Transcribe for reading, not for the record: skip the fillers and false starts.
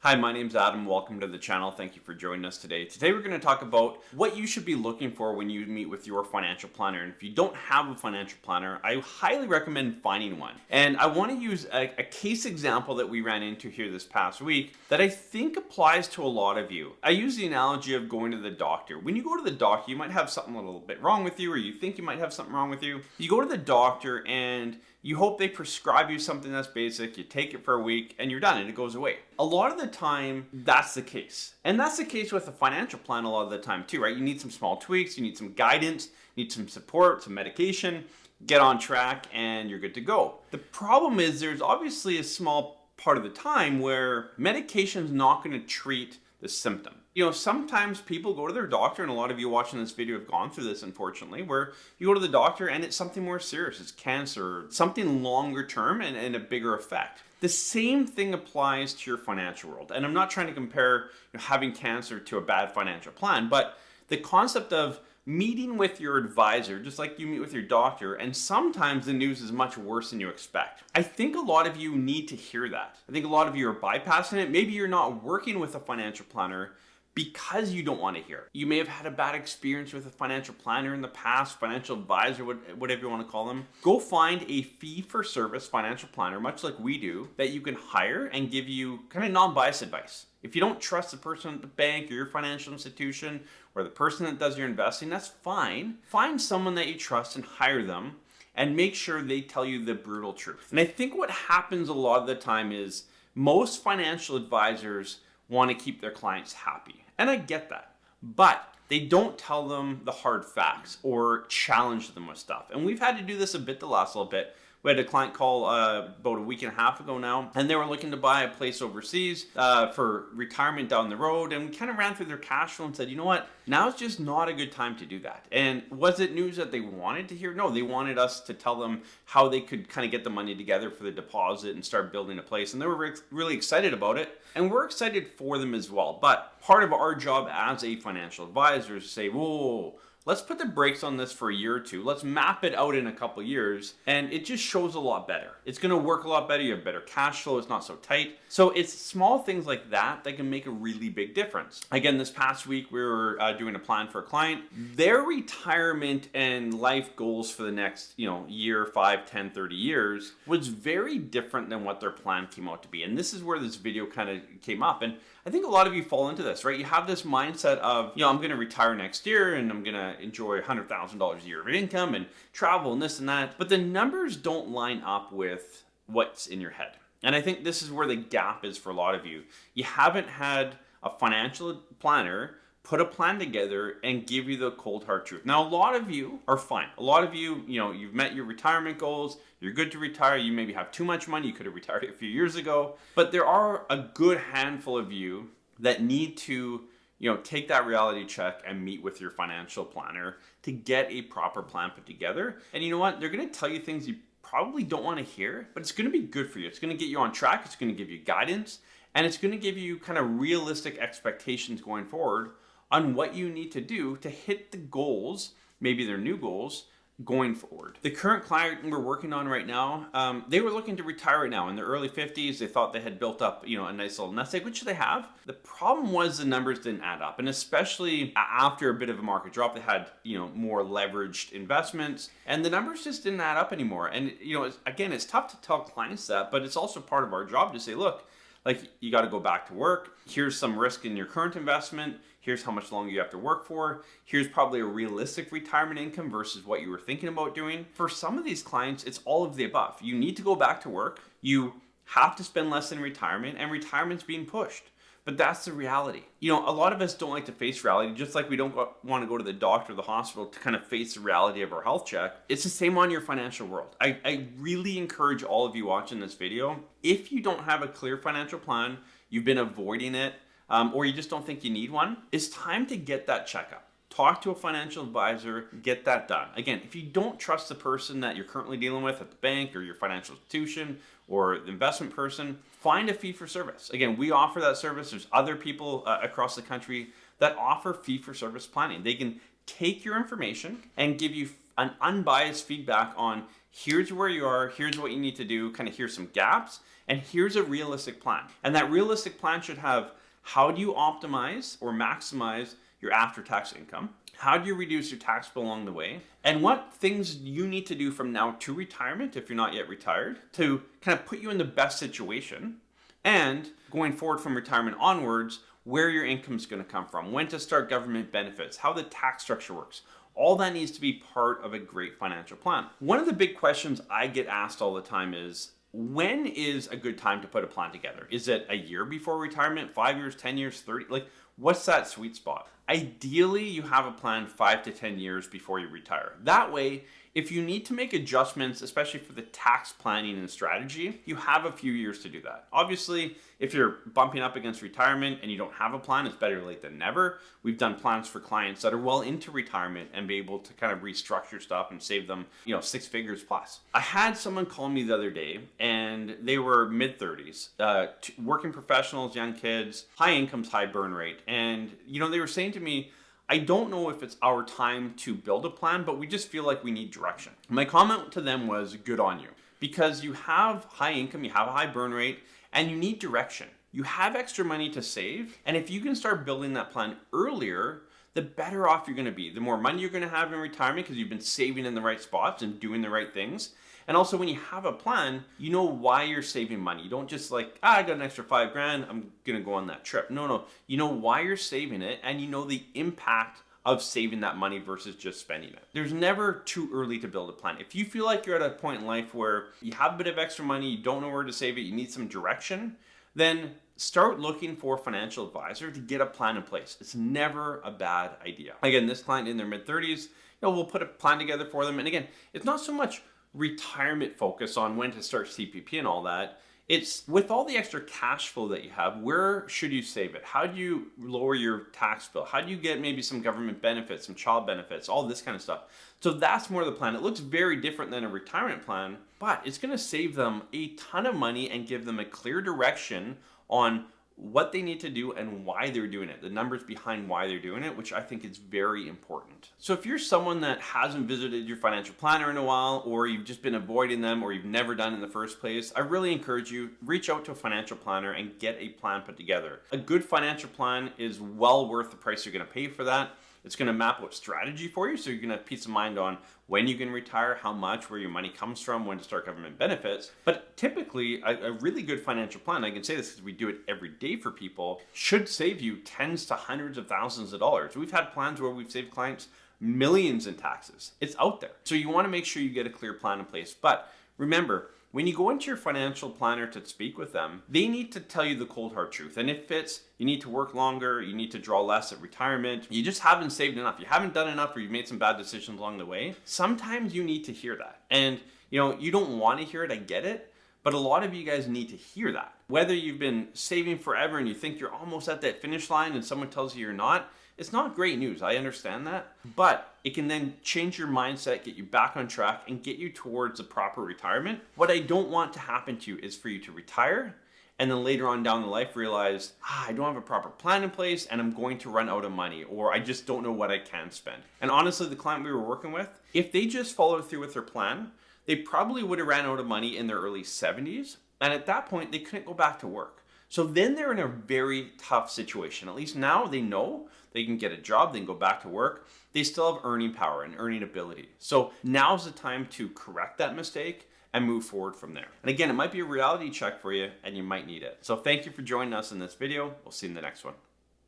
Hi, my name's Adam. Welcome to the channel. Thank you for joining us today. Today we're going to talk about what you should be looking for when you meet with your financial planner. And if you don't have a financial planner, I highly recommend finding one. And I want to use a case example that we ran into here this past week that I think applies to a lot of you. I use the analogy of going to the doctor. When you go to the doctor, you might have something a little bit wrong with you, or you think you might have something wrong with you. You go to the doctor and you hope they prescribe you something that's basic, you take it for a week, and you're done, and it goes away. A lot of the time, that's the case. And that's the case with a financial plan a lot of the time too, right? You need some small tweaks, you need some guidance, you need some support, some medication, get on track, and you're good to go. The problem is there's obviously a small part of the time where medication's not going to treat the symptom. Sometimes people go to their doctor, and a lot of you watching this video have gone through this, unfortunately, where you go to the doctor and it's something more serious. It's cancer, something longer term and a bigger effect. The same thing applies to your financial world. And I'm not trying to compare having cancer to a bad financial plan, but the concept of meeting with your advisor, just like you meet with your doctor, and sometimes the news is much worse than you expect. I think a lot of you need to hear that. I think a lot of you are bypassing it. Maybe you're not working with a financial planner because you don't want to hear. You may have had a bad experience with a financial planner in the past, financial advisor, whatever you want to call them. Go find a fee-for-service financial planner, much like we do, that you can hire and give you kind of non-biased advice. If you don't trust the person at the bank or your financial institution or the person that does your investing, that's fine. Find someone that you trust and hire them and make sure they tell you the brutal truth. And I think what happens a lot of the time is most financial advisors want to keep their clients happy. And I get that. But they don't tell them the hard facts or challenge them with stuff. And we've had to do this a bit the last little bit. We had a client call about a week and a half ago now, and they were looking to buy a place overseas for retirement down the road. And we kind of ran through their cash flow and said, you know what, now's just not a good time to do that. And was it news that they wanted to hear? No, they wanted us to tell them how they could kind of get the money together for the deposit and start building a place. And they were really excited about it. And we're excited for them as well. But part of our job as a financial advisor is to say, whoa, let's put the brakes on this for a year or two. Let's map it out in a couple years, and it just shows a lot better. It's going to work a lot better. You have better cash flow. It's not so tight. So it's small things like that that can make a really big difference. Again, this past week, we were doing a plan for a client. Their retirement and life goals for the next year, 5, 10, 30 years was very different than what their plan came out to be. And this is where this video kind of came up. And I think a lot of you fall into this, right? You have this mindset of, I'm going to retire next year and I'm going to enjoy $100,000 a year of income and travel and this and that. But the numbers don't line up with what's in your head. And I think this is where the gap is for a lot of you. You haven't had a financial planner put a plan together and give you the cold hard truth. Now, a lot of you are fine. A lot of you, you've met your retirement goals. You're good to retire. You maybe have too much money. You could have retired a few years ago. But there are a good handful of you that need to take that reality check and meet with your financial planner to get a proper plan put together. And you know what? They're going to tell you things you probably don't want to hear, but it's going to be good for you. It's going to get you on track. It's going to give you guidance, and it's going to give you kind of realistic expectations going forward on what you need to do to hit the goals, maybe they're new goals, going forward. The current client we're working on right now, they were looking to retire right now in their early 50s. They thought they had built up, a nice little nest egg, which they have. The problem was the numbers didn't add up. And especially after a bit of a market drop, they had, more leveraged investments, and the numbers just didn't add up anymore. And, again, it's tough to tell clients that, but it's also part of our job to say, look, you got to go back to work. Here's some risk in your current investment. Here's how much longer you have to work for. Here's probably a realistic retirement income versus what you were thinking about doing. For some of these clients, it's all of the above. You need to go back to work. You have to spend less in retirement, and retirement's being pushed. But that's the reality. A lot of us don't like to face reality, just like we don't want to go to the doctor or the hospital to kind of face the reality of our health check. It's the same on your financial world. I really encourage all of you watching this video, if you don't have a clear financial plan, you've been avoiding it, or you just don't think you need one, it's time to get that checkup. Talk to a financial advisor, get that done. Again, if you don't trust the person that you're currently dealing with at the bank or your financial institution or the investment person, find a fee-for-service. Again, we offer that service. There's other people across the country that offer fee-for-service planning. They can take your information and give you an unbiased feedback on here's where you are, here's what you need to do, kind of here's some gaps, and here's a realistic plan. And that realistic plan should have how do you optimize or maximize your after-tax income? How do you reduce your tax bill along the way? And what things you need to do from now to retirement, if you're not yet retired, to kind of put you in the best situation. And going forward from retirement onwards, where your income is going to come from, when to start government benefits, how the tax structure works. All that needs to be part of a great financial plan. One of the big questions I get asked all the time is, when is a good time to put a plan together? Is it a year before retirement, 5 years, 10 years, 30? Like, what's that sweet spot? Ideally, you have a plan 5 to 10 years before you retire. That way, if you need to make adjustments, especially for the tax planning and strategy, you have a few years to do that. Obviously, if you're bumping up against retirement and you don't have a plan, it's better late than never. We've done plans for clients that are well into retirement and be able to kind of restructure stuff and save them, 6 figures plus. I had someone call me the other day and they were mid-30s, working professionals, young kids, high incomes, high burn rate. And, they were saying to me, I don't know if it's our time to build a plan, but we just feel like we need direction. My comment to them was, good on you. Because you have high income, you have a high burn rate, and you need direction. You have extra money to save, and if you can start building that plan earlier, the better off you're gonna be. The more money you're gonna have in retirement because you've been saving in the right spots and doing the right things. And also when you have a plan, you know why you're saving money. You don't just like, I got an extra $5,000, I'm gonna go on that trip. No. You know why you're saving it and you know the impact of saving that money versus just spending it. There's never too early to build a plan. If you feel like you're at a point in life where you have a bit of extra money, you don't know where to save it, you need some direction, then start looking for a financial advisor to get a plan in place. It's never a bad idea. Again, this client in their mid-30s, we'll put a plan together for them. And again, it's not so much retirement focus on when to start CPP and all that. It's with all the extra cash flow that you have, where should you save it? How do you lower your tax bill? How do you get maybe some government benefits, some child benefits, all this kind of stuff? So that's more the plan. It looks very different than a retirement plan, but it's going to save them a ton of money and give them a clear direction on what they need to do and why they're doing it, the numbers behind why they're doing it, which I think is very important. So if you're someone that hasn't visited your financial planner in a while, or you've just been avoiding them, or you've never done in the first place, I really encourage you, reach out to a financial planner and get a plan put together. A good financial plan is well worth the price you're gonna pay for that. It's going to map out strategy for you, so you're going to have peace of mind on when you can retire, how much, where your money comes from, when to start government benefits. But typically, a really good financial plan, I can say this because we do it every day for people, should save you tens to hundreds of thousands of dollars. We've had plans where we've saved clients millions in taxes. It's out there. So you want to make sure you get a clear plan in place. But remember, when you go into your financial planner to speak with them, they need to tell you the cold hard truth. And if it's you need to work longer, you need to draw less at retirement, you just haven't saved enough, you haven't done enough, or you've made some bad decisions along the way, sometimes you need to hear that. And you don't want to hear it, I get it, but a lot of you guys need to hear that. Whether you've been saving forever and you think you're almost at that finish line and someone tells you you're not, it's not great news, I understand that, but it can then change your mindset, get you back on track, and get you towards a proper retirement. What I don't want to happen to you is for you to retire, and then later on down the life realize, I don't have a proper plan in place, and I'm going to run out of money, or I just don't know what I can spend. And honestly, the client we were working with, if they just followed through with their plan, they probably would have ran out of money in their early 70s, and at that point, they couldn't go back to work. So then they're in a very tough situation. At least now they know they can get a job, they can go back to work. They still have earning power and earning ability. So now's the time to correct that mistake and move forward from there. And again, it might be a reality check for you and you might need it. So thank you for joining us in this video. We'll see you in the next one.